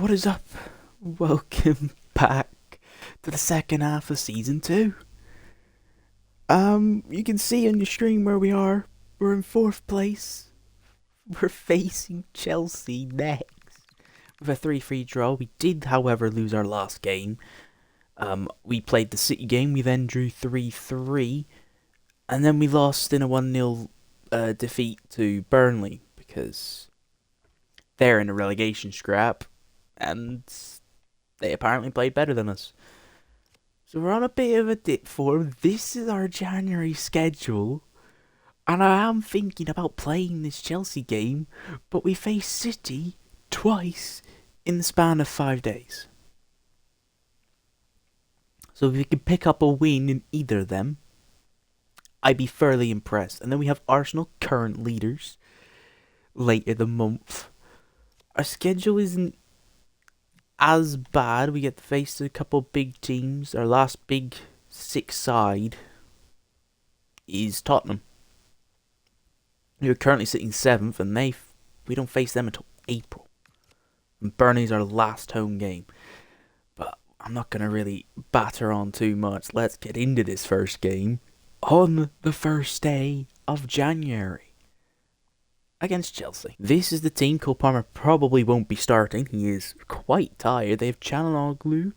What is up? Welcome back to the second half of season 2. You can see on your screen where we are. We're in 4th place. We're facing Chelsea next with a 3-3 draw. We did, however, lose our last game. We played the City game, we then drew 3-3, and then we lost in a 1-0 defeat to Burnley because they're in a relegation scrap and they apparently played better than us. So we're on a bit of a dip form. This is our January schedule. And I am thinking about playing this Chelsea game, but we face City twice in the span of 5 days. So if we can pick up a win in either of them, I'd be fairly impressed. And then we have Arsenal, current leaders, later the month. Our schedule isn't as bad. We get to face a couple big teams. Our last big 6 side is Tottenham. We're currently sitting 7th, and we don't face them until April. And Burnley's our last home game. But I'm not going to really batter on too much. Let's get into this first game on the first day of January against Chelsea. This is the team. Cole Palmer probably won't be starting. He is quite tired. They have Çalhanoğlu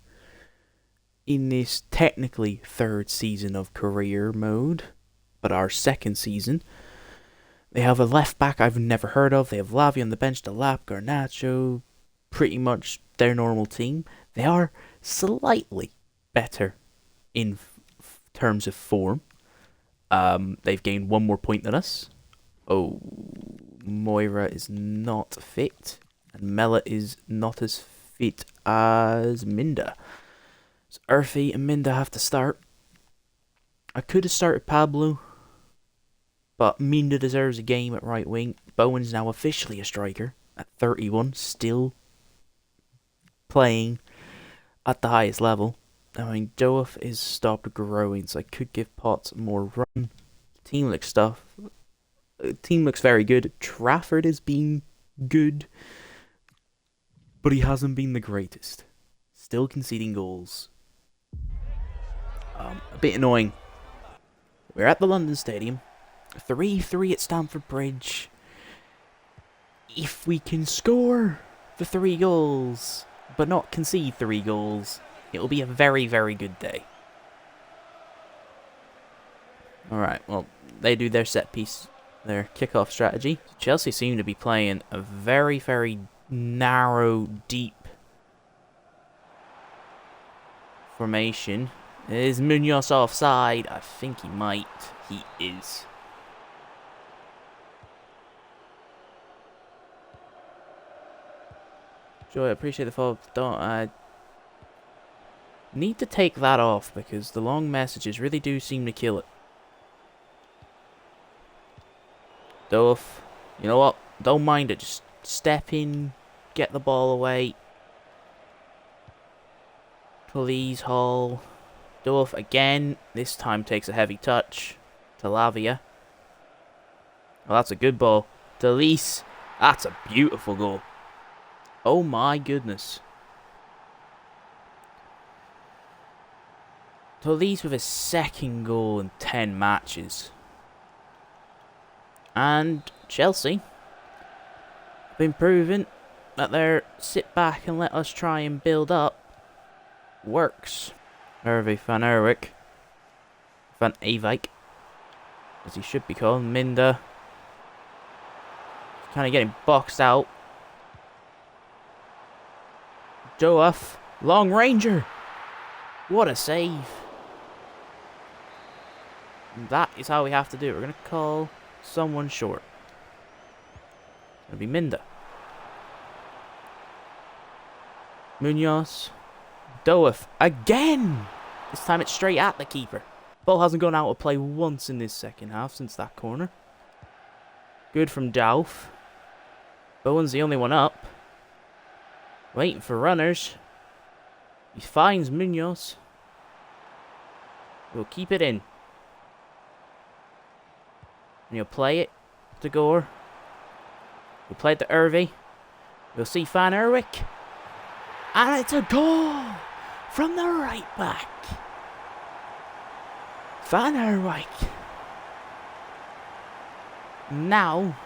in this technically 3rd season of career mode, but our 2nd season. They have a left back I've never heard of. They have Lavia on the bench, Delap, Garnacho, pretty much their normal team. They are slightly better in terms of form. They've gained 1 more point than us. Oh, Moira is not fit, and Mela is not as fit as Minda. So Urfi and Minda have to start. I could have started Pablo, but Minda deserves a game at right wing. Bowen's now officially a striker at 31, still playing at the highest level. I mean, Doaf is stopped growing, so I could give Potts more run. Team looks very good. Trafford has been good, but he hasn't been the greatest. Still conceding goals. A bit annoying. We're at the London Stadium. 3-3 at Stamford Bridge. If we can score the 3 goals, but not concede 3 goals, it'll be a very, very good day. Alright, well, they do their set piece, their kickoff strategy. Chelsea seem to be playing a very, very narrow, deep formation. Is Munoz offside? I think he might. He is. Joy, I appreciate the follow. I need to take that off because the long messages really do seem to kill it. Duff, you know what? Don't mind it. Just step in, get the ball away. Please, Hall. Duff again. This time takes a heavy touch to Lavia. Well, that's a good ball. Delise. That's a beautiful goal. Oh my goodness. Delise with his 2nd goal in 10 matches. And Chelsea have been proving that their sit back and let us try and build up works. Hervé van Erwijk. Van Ewijk, as he should be called. Minda. Kind of getting boxed out. Doaf. Long ranger. What a save. And that is how we have to do it. We're going to call someone short. It'll be Minda. Munoz. Doaf again. This time it's straight at the keeper. Ball hasn't gone out of play once in this second half since that corner. Good from Dauf. Bowen's the only one up. Waiting for runners. He finds Munoz. We'll keep it in. And he'll play it to Gore. We'll play it to Irvy. We'll see Van Erwijk. And it's a goal from the right back. Van Erwijk. Now,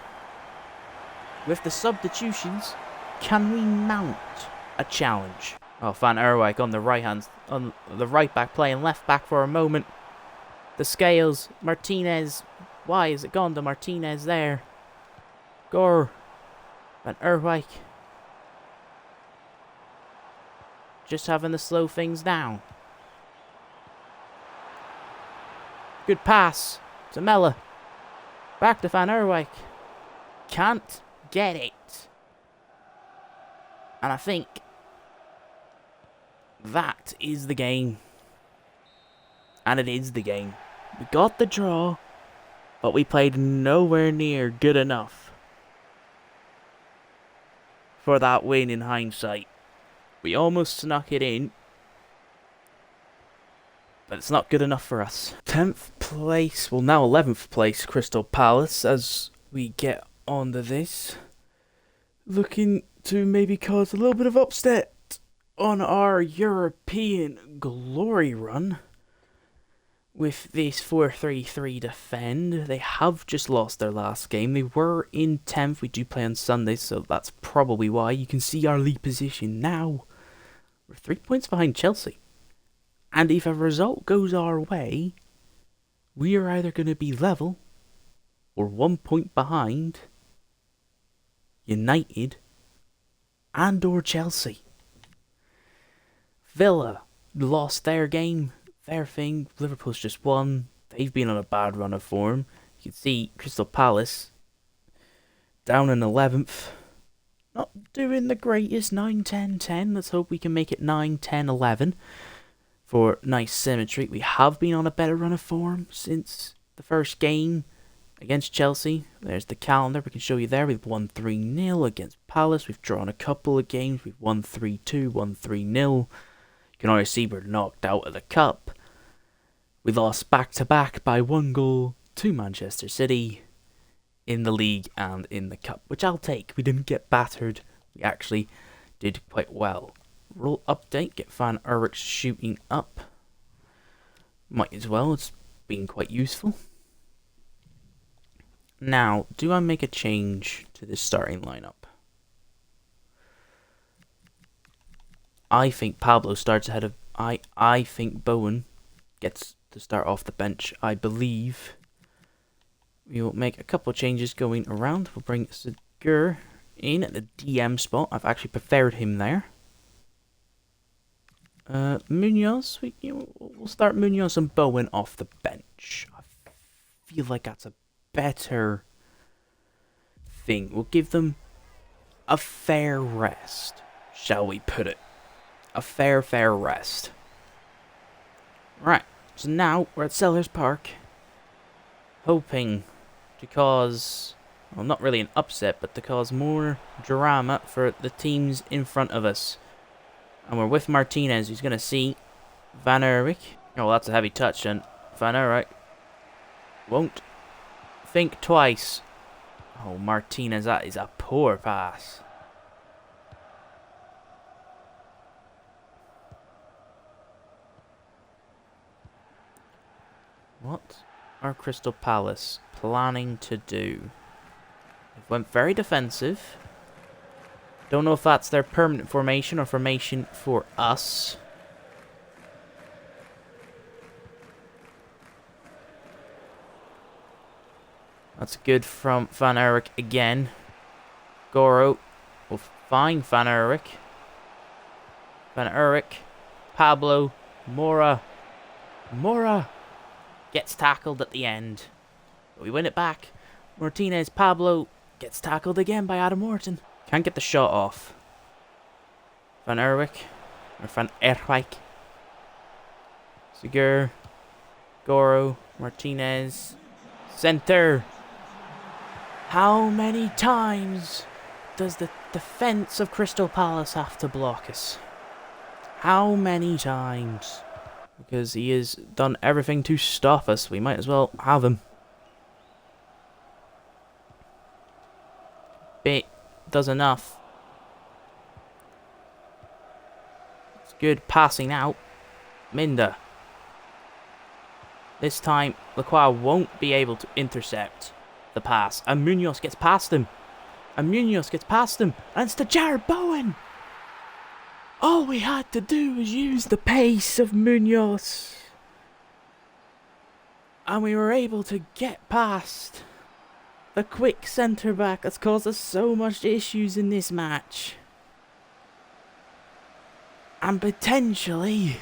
with the substitutions, can we mount a challenge? Oh, Van Erwijk on the right back, playing left back for a moment. The scales, Martinez. Why is it gone to Martinez there? Gore. Van Erwijk. Just having to slow things down. Good pass to Mella. Back to Van Erwijk. Can't get it. And I think that is the game. And it is the game. We got the draw, but we played nowhere near good enough for that win in hindsight. We almost snuck it in, but it's not good enough for us. 10th place, well now 11th place, Crystal Palace, as we get onto this. Looking to maybe cause a little bit of upset on our European glory run with this 4-3-3 defend. They have just lost their last game. They were in 10th. We do play on Sunday, so that's probably why. You can see our league position now. We're 3 points behind Chelsea. And if a result goes our way, we are either going to be level or 1 point behind United and or Chelsea. Villa lost their game, their thing. Liverpool's just won. They've been on a bad run of form. You can see Crystal Palace down in 11th. Not doing the greatest. 9-10-10. Let's hope we can make it 9-10-11 for nice symmetry. We have been on a better run of form since the first game against Chelsea. There's the calendar. We can show you there. We've won 3-0 against Palace. We've drawn a couple of games. We've won 3-2, won 3-0. You can already see we're knocked out of the cup. We lost back-to-back by 1 goal to Manchester City in the league and in the cup, which I'll take. We didn't get battered. We actually did quite well. Rule update. Get Van Erwijk shooting up. Might as well. It's been quite useful. Now, do I make a change to this starting lineup? I think Pablo starts ahead of... I think Bowen gets to start off the bench. I believe we will make a couple of changes going around. We'll bring Segur in at the DM spot. I've actually preferred him there. Munoz, we'll start Munoz and Bowen off the bench. I feel like that's a better thing. We'll give them a fair rest, shall we put it? A fair rest. Right, so now we're at Selhurst Park, hoping to cause, well, not really an upset, but to cause more drama for the teams in front of us. And we're with Martinez, who's going to see Van Erwijk. Oh, that's a heavy touch, and Van Erwijk won't think twice. Oh, Martinez, that is a poor pass. What are Crystal Palace planning to do? They went very defensive. Don't know if that's their permanent formation or formation for us. That's good from Van Erwijk again. Goro will find Van Erwijk. Van Erwijk. Pablo. Mora. Mora gets tackled at the end. But we win it back. Martinez. Pablo gets tackled again by Adam Morton. Can't get the shot off. Van Erwijk. Or Van Erwijk. Segur. Goro. Martinez. Center. How many times does the defense of Crystal Palace have to block us? How many times? Because he has done everything to stop us. We might as well have him. Bit does enough. Good passing out. Minda. This time, Lacroix won't be able to intercept the pass. And Munoz gets past him. And it's to Jared Bowen. All we had to do was use the pace of Munoz. And we were able to get past the quick centre-back that's caused us so much issues in this match. And potentially,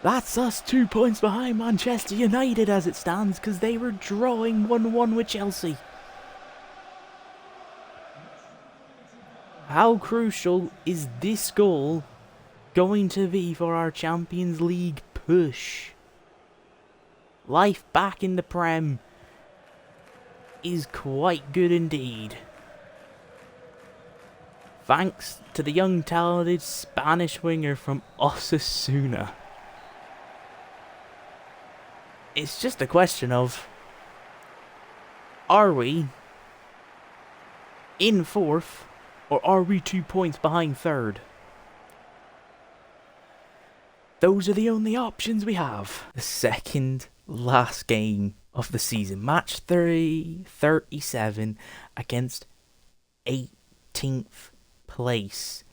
that's us 2 points behind Manchester United as it stands, because they were drawing 1-1 with Chelsea. How crucial is this goal going to be for our Champions League push? Life back in the Prem is quite good indeed. Thanks to the young talented Spanish winger from Osasuna. It's just a question of, are we in fourth or are we 2 points behind third? Those are the only options we have. The second last game of the season. Match 37 against 18th place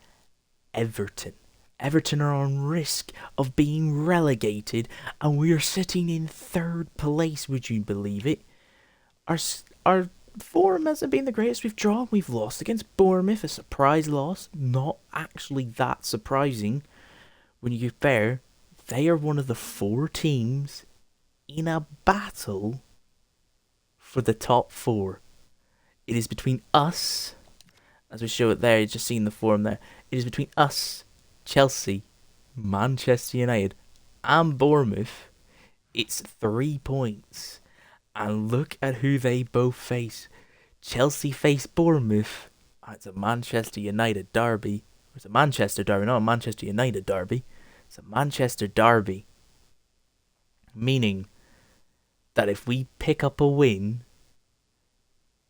Everton. Everton are on risk of being relegated, and we are sitting in third place, would you believe it? Our form hasn't been the greatest. We've drawn, we've lost against Bournemouth, a surprise loss. Not actually that surprising when you compare. They are one of the 4 teams in a battle for the top 4. It is between us, as we show it there, you've just seen the form there. It is between us, Chelsea, Manchester United, and Bournemouth. It's 3 points. And look at who they both face. Chelsea face Bournemouth. It's a Manchester United derby. It's a Manchester derby, not a Manchester United derby. It's a Manchester derby. Meaning that if we pick up a win,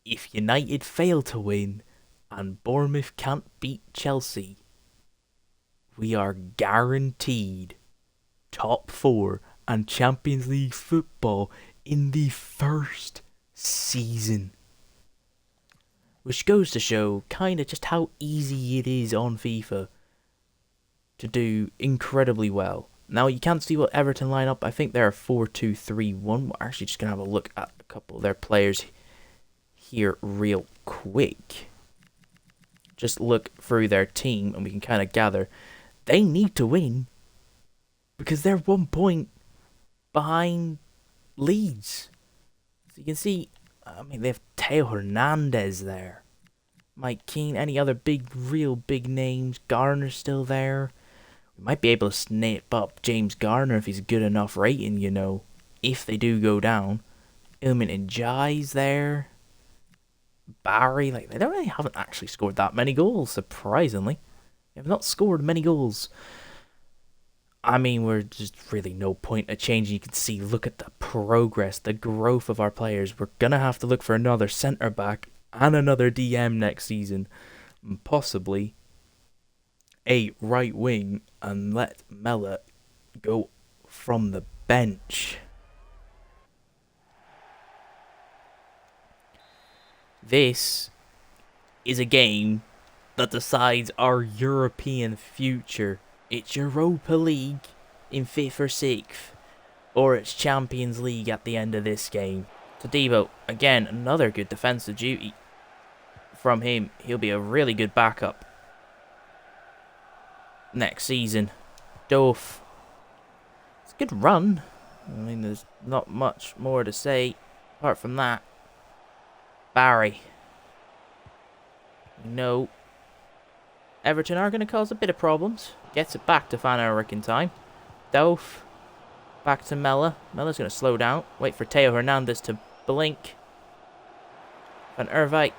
if United fail to win, and Bournemouth can't beat Chelsea, we are guaranteed top 4 and Champions League football in the first season. Which goes to show kind of just how easy it is on FIFA to do incredibly well. Now, you can't see what Everton line up. I think they're a 4-2-3-1. We're actually just going to have a look at a couple of their players here real quick. Just look through their team and we can kind of gather they need to win because they're 1 point behind Leeds. So you can see, they have Teo Hernandez there. Mike Keane, any other real big names? Garner's still there. We might be able to snap up James Garner if he's a good enough rating, if they do go down. Ilman and Jai's there. Barry, they haven't actually scored that many goals, surprisingly. They have not scored many goals. We're just really no point of changing. You can see, look at the progress, the growth of our players. We're going to have to look for another centre-back and another DM next season. And possibly a right wing and let Mella go from the bench. This is a game that decides our European future. It's Europa League in 5th or 6th, or it's Champions League at the end of this game. Todibo, again, another good defensive duty from him. He'll be a really good backup next season. Dove. It's a good run. There's not much more to say apart from that. Barry. No. Everton are going to cause a bit of problems. Gets it back to Van Erich in time. Dove. Back to Mella. Mella's going to slow down. Wait for Teo Hernandez to blink. Van Erwijk.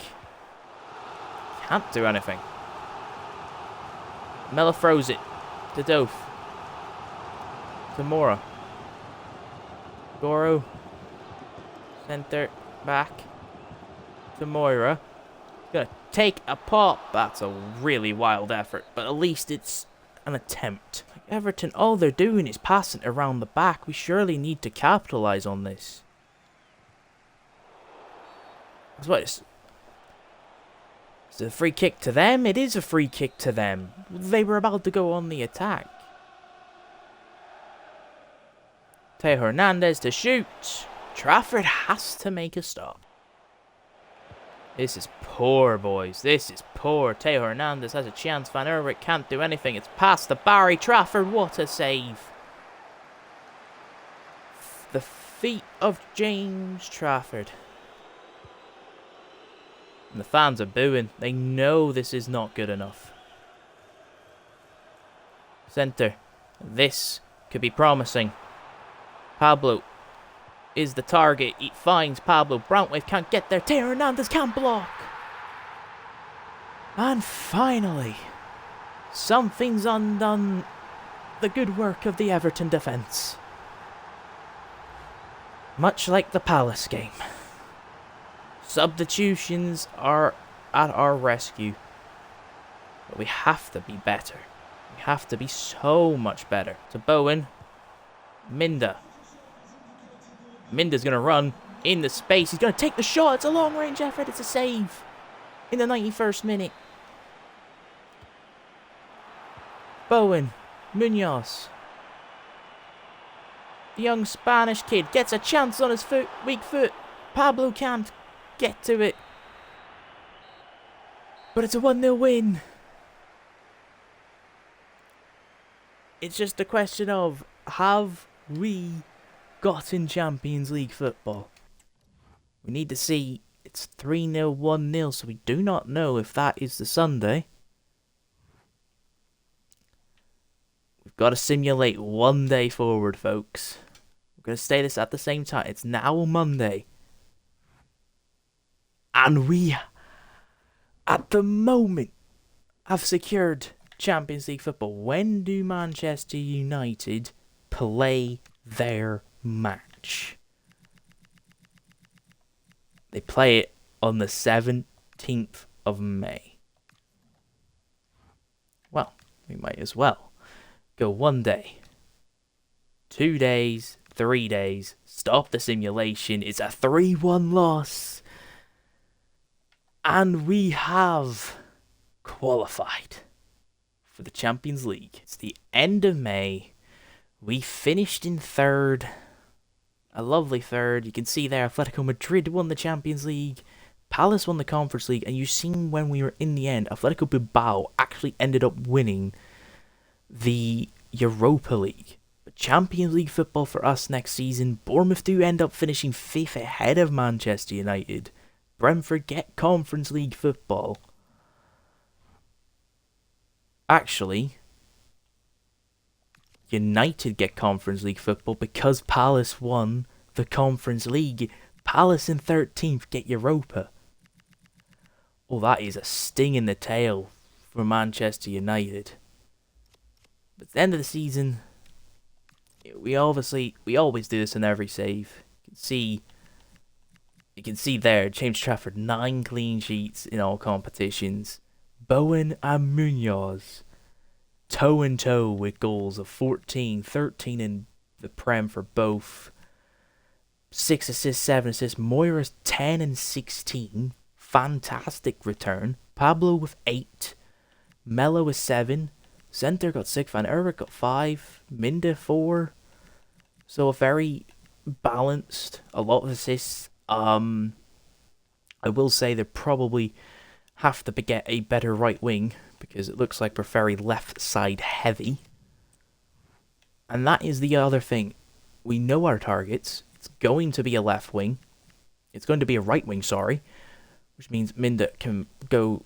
Can't do anything. Mella throws it to Dove. To Mora. Goro. Centre. Back. To Moira. Gonna take a pop. That's a really wild effort, but at least it's an attempt. Like Everton, all they're doing is passing around the back. We surely need to capitalise on this. It's a free kick to them. It is a free kick to them. They were about to go on the attack. Teo Hernandez to shoot. Trafford has to make a stop. This is poor, boys. This is poor. Teo Hernandez has a chance. Van Erwijk can't do anything. It's past the Barry. Trafford, what a save. The feet of James Trafford. And the fans are booing. They know this is not good enough. Centre. This could be promising. Pablo is the target. He finds Pablo. Brantwaite can't get there. Teo Hernandez can't block. And finally, something's undone the good work of the Everton defence. Much like the Palace game. Substitutions are at our rescue. But we have to be better. We have to be so much better. To Bowen. Minda. Minda's going to run in the space. He's going to take the shot. It's a long-range effort. It's a save. In the 91st minute. Bowen. Munoz. The young Spanish kid gets a chance on his weak foot. Pablo can't get to it. But it's a 1-0 win. It's just a question of, have we gotten Champions League football? We need to see. It's 3-0, 1-0, so we do not know if that is the Sunday. We've got to simulate one day forward, folks. We're going to stay this at the same time. It's now Monday. And we, at the moment, have secured Champions League football. When do Manchester United play their match? They play it on the 17th of May. Well, we might as well go 1 day, 2 days, 3 days, stop the simulation. It's a 3-1 loss. And we have qualified for the Champions League. It's the end of May. We finished in third. A lovely third. You can see there, Atletico Madrid won the Champions League. Palace won the Conference League. And you've seen when we were in the end, Atletico Bilbao actually ended up winning the Europa League. But Champions League football for us next season. Bournemouth do end up finishing 5th ahead of Manchester United. Brentford get Conference League football. Actually, United get Conference League football because Palace won the Conference League. Palace in 13th get Europa. Oh, that is a sting in the tail for Manchester United. But at the end of the season, we always do this in every save. You can see there, James Trafford, 9 clean sheets in all competitions. Bowen and Munoz, toe and toe with goals of 14, 13 in the Prem for both. 6 assists, 7 assists. Moira's 10 and 16. Fantastic return. Pablo with 8. Melo with 7. Centre got 6. Van Erwijk got 5. Minda 4. So a very balanced, a lot of assists. I will say they probably have to get a better right wing because it looks like we're very left side heavy. And that is the other thing. We know our targets. It's going to be a left wing. It's going to be a right wing, sorry. Which means Minda can go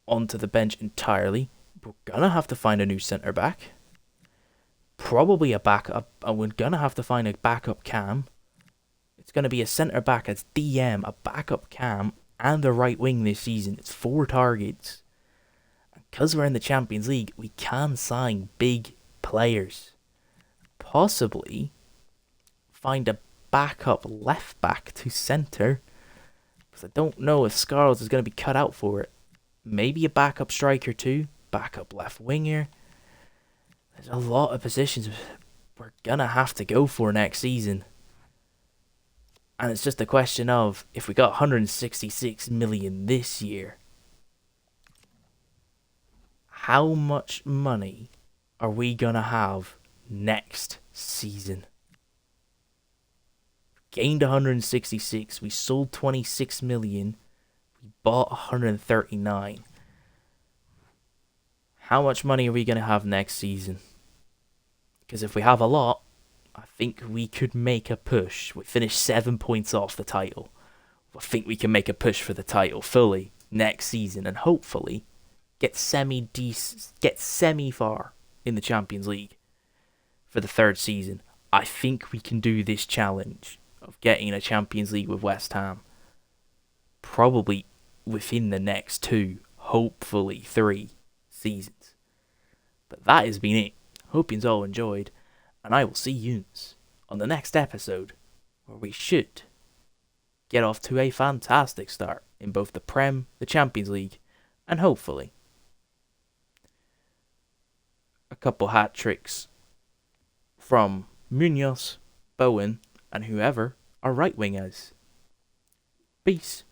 onto the bench entirely. We're going to have to find a new centre back. Probably a backup. And we're going to have to find a backup cam. It's going to be a centre back as DM, a backup cam, and a right wing this season. It's 4 targets. Because we're in the Champions League, we can sign big players. Possibly find a backup left back to centre. Because I don't know if Scarles is going to be cut out for it. Maybe a backup striker too. Backup left winger. there's a lot of positions we're gonna have to go for next season. And it's just a question of, if we got 166 million this year, how much money are we gonna have next season? Gained 166, we sold 26 million, we bought 139. How much money are we gonna have next season? Because if we have a lot, I think we could make a push. We finished 7 points off the title. I think we can make a push for the title fully next season and hopefully get semi far in the Champions League for the third season. I think we can do this challenge of getting a Champions League with West Ham probably within the next 2, hopefully 3 seasons. But that has been it. Hope you all enjoyed, and I will see you on the next episode, where we should get off to a fantastic start in both the Prem, the Champions League, and hopefully a couple hat tricks from Munoz, Bowen, and whoever our right wingers. Peace.